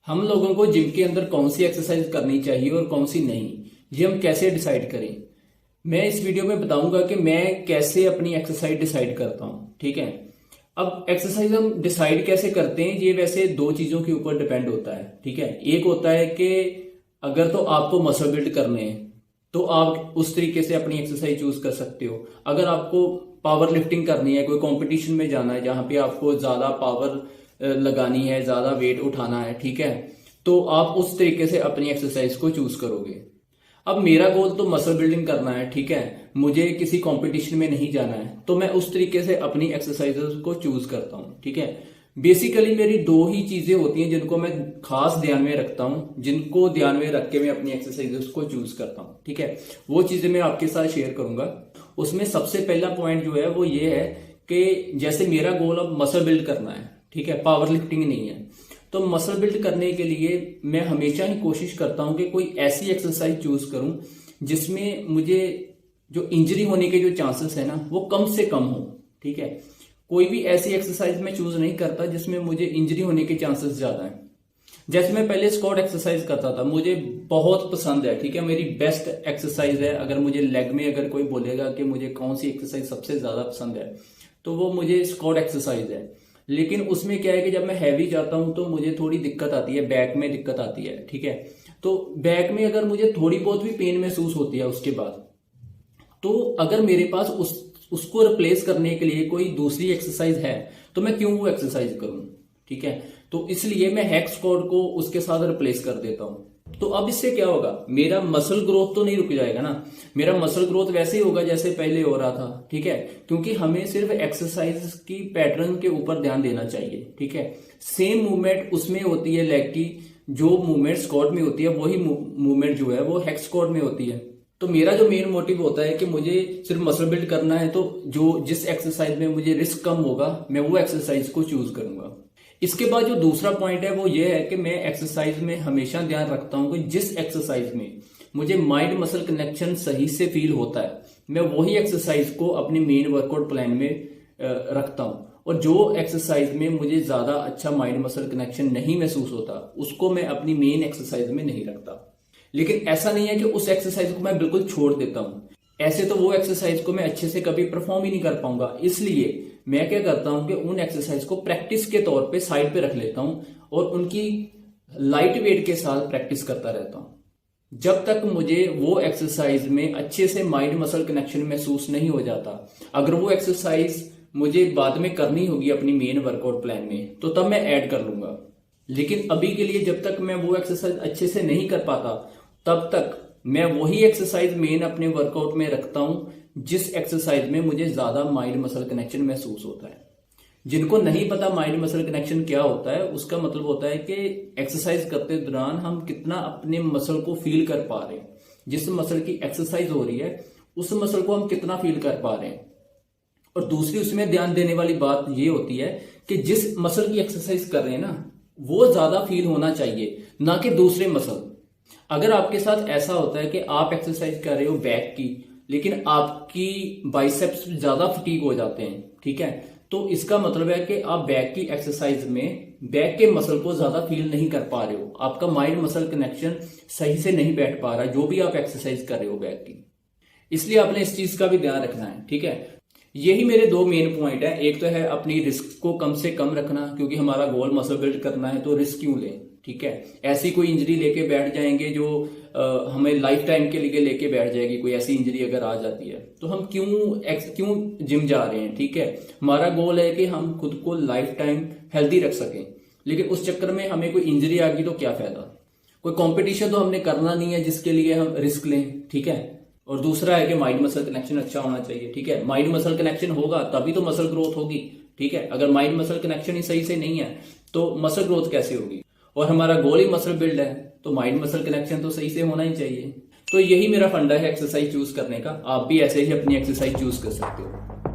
हम लोगों को जिम के अंदर कौन सी एक्सरसाइज करनी चाहिए और कौन सी नहीं, ये हम कैसे डिसाइड करें। मैं इस वीडियो में बताऊंगा कि मैं कैसे अपनी एक्सरसाइज डिसाइड करता हूं। ठीक है, अब एक्सरसाइज हम डिसाइड कैसे करते हैं, ये वैसे दो चीजों के ऊपर डिपेंड होता है। ठीक है, एक होता है कि अगर तो आपको मसल बिल्ड करने हैं तो आप उस तरीके से अपनी एक्सरसाइज चूज कर सकते हो। अगर आपको पावर लिफ्टिंग करनी है, कोई कंपटीशन में जाना है जहां पे आपको ज्यादा पावर लगानी है, ज्यादा वेट उठाना है, ठीक है, तो आप उस तरीके से अपनी एक्सरसाइज को चूज करोगे। अब मेरा गोल तो मसल बिल्डिंग करना है, ठीक है, मुझे किसी कंपटीशन में नहीं जाना है, तो मैं उस तरीके से अपनी एक्सरसाइजेस को चूज करता हूं। ठीक है, बेसिकली मेरी दो ही चीजें होती हैं जिनको मैं खास ध्यान में रखता हूं, जिनको ध्यान में रख के मैं अपनी एक्सरसाइजेस को चूज करता हूं। ठीक है, वो चीजें मैं आपके साथ शेयर करूंगा। उसमें सबसे पहला पॉइंट जो है वो ये है कि जैसे मेरा गोल अब मसल बिल्ड करना है, ठीक है, पावर लिफ्टिंग नहीं है, तो मसल बिल्ड करने के लिए मैं हमेशा ही कोशिश करता हूं कि कोई ऐसी एक्सरसाइज चूज करूं जिसमें मुझे जो इंजरी होने के जो चांसेस है ना वो कम से कम हो। ठीक है, कोई भी ऐसी एक्सरसाइज मैं चूज नहीं करता जिसमें मुझे इंजरी होने के चांसेस ज्यादा है। जैसे मैं पहले स्क्वाट एक्सरसाइज करता था, मुझे बहुत पसंद है, ठीक है, मेरी बेस्ट एक्सरसाइज है। अगर मुझे लेग में अगर कोई बोलेगा कि मुझे कौन सी एक्सरसाइज सबसे ज्यादा पसंद है तो वो मुझे स्क्वाट एक्सरसाइज है। लेकिन उसमें क्या है कि जब मैं हैवी जाता हूं तो मुझे थोड़ी दिक्कत आती है, बैक में दिक्कत आती है। ठीक है, तो बैक में अगर मुझे थोड़ी बहुत भी पेन महसूस होती है उसके बाद, तो अगर मेरे पास उसको रिप्लेस करने के लिए कोई दूसरी एक्सरसाइज है तो मैं क्यों वो एक्सरसाइज करूं। ठीक है, तो इसलिए मैं हैक स्क्वाट को उसके साथ रिप्लेस कर देता हूं। तो अब इससे क्या होगा, मेरा मसल ग्रोथ तो नहीं रुक जाएगा ना, मेरा मसल ग्रोथ वैसे ही होगा जैसे पहले हो रहा था। ठीक है, क्योंकि हमें सिर्फ एक्सरसाइज की पैटर्न के ऊपर ध्यान देना चाहिए। ठीक है, सेम मूवमेंट उसमें होती है लेग की, जो मूवमेंट स्क्वाट में होती है वही मूवमेंट जो है वो हैक स्क्वाट में होती है। तो मेरा जो मेन मोटिव होता है कि मुझे सिर्फ मसल बिल्ड करना है, तो जिस एक्सरसाइज में मुझे रिस्क कम होगा मैं वो एक्सरसाइज को चूज करूंगा। इसके बाद जो दूसरा पॉइंट है वो ये है कि मैं एक्सरसाइज में हमेशा ध्यान रखता हूं कि जिस एक्सरसाइज में मुझे माइंड मसल कनेक्शन सही से फील होता है मैं वही एक्सरसाइज को अपने मेन वर्कआउट प्लान में रखता हूं, और जो एक्सरसाइज में मुझे ज्यादा अच्छा माइंड मसल कनेक्शन नहीं महसूस होता उसको मैं अपनी मेन एक्सरसाइज में नहीं रखता। लेकिन ऐसा नहीं है कि उस एक्सरसाइज को मैं बिल्कुल छोड़ देता हूं, ऐसे तो वो एक्सरसाइज को मैं अच्छे से कभी परफॉर्म ही नहीं कर पाऊंगा। इसलिए मैं क्या करता हूं कि उन एक्सरसाइज को प्रैक्टिस के तौर पे साइड पे रख लेता हूं और उनकी लाइट वेट के साथ प्रैक्टिस करता रहता हूं जब तक मुझे वो एक्सरसाइज में अच्छे से माइंड मसल कनेक्शन महसूस नहीं हो जाता। अगर वो एक्सरसाइज मुझे बाद में करनी होगी अपनी मेन वर्कआउट प्लान में तो तब मैं ऐड कर लूंगा। लेकिन अभी के लिए जब तक मैं वो एक्सरसाइज अच्छे से नहीं कर पाता तब तक मैं वही एक्सरसाइज मेन अपने वर्कआउट में रखता हूं जिस एक्सरसाइज में मुझे ज्यादा माइंड मसल कनेक्शन महसूस होता है। जिनको नहीं पता माइंड मसल कनेक्शन क्या होता है, उसका मतलब होता है कि एक्सरसाइज करते दौरान हम कितना अपने मसल को फील कर पा रहे हैं, जिस मसल की एक्सरसाइज हो रही है उस मसल को हम कितना फील कर पा रहे हैं। और दूसरी उसमें ध्यान देने वाली बात यह होती है कि जिस मसल की एक्सरसाइज कर रहे हैं ना वो ज्यादा फील होना चाहिए, ना कि दूसरे मसल। अगर आपके साथ ऐसा होता है कि आप एक्सरसाइज कर रहे हो बैक की लेकिन आपकी बाइसेप्स ज्यादा फटीग हो जाते हैं, ठीक है, तो इसका मतलब है कि आप बैक की एक्सरसाइज में बैक के मसल को ज्यादा फील नहीं कर पा रहे हो, आपका माइंड मसल कनेक्शन सही से नहीं बैठ पा रहा है जो भी आप एक्सरसाइज कर रहे हो बैक की। इसलिए आपने इस चीज का भी ध्यान रखना है। ठीक है, यही मेरे दो मेन पॉइंट है। एक तो है अपनी रिस्क को कम से कम रखना, क्योंकि हमारा गोल मसल बिल्ड करना है तो रिस्क क्यों लें। ठीक है, ऐसी कोई इंजरी लेके बैठ जाएंगे जो हमें लाइफ टाइम के लिए लेके बैठ जाएगी, कोई ऐसी इंजरी अगर आ जाती है तो हम क्यों जिम जा रहे हैं। ठीक है, हमारा गोल है कि हम खुद को लाइफ टाइम हेल्दी रख सकें, लेकिन उस चक्कर में हमें कोई इंजरी आ गई तो क्या फायदा। कोई कंपटीशन तो हमने करना नहीं है जिसके लिए हम रिस्क लें। ठीक है, और दूसरा है कि माइंड मसल कनेक्शन अच्छा होना चाहिए। ठीक है, माइंड मसल कनेक्शन होगा तभी तो मसल ग्रोथ होगी। ठीक है, अगर माइंड मसल कनेक्शन ही सही से नहीं है तो मसल ग्रोथ कैसे होगी। और हमारा गोल ही मसल बिल्ड है तो माइंड मसल कनेक्शन तो सही से होना ही चाहिए। तो यही मेरा फंडा है एक्सरसाइज चूज करने का। आप भी ऐसे ही अपनी एक्सरसाइज चूज कर सकते हो।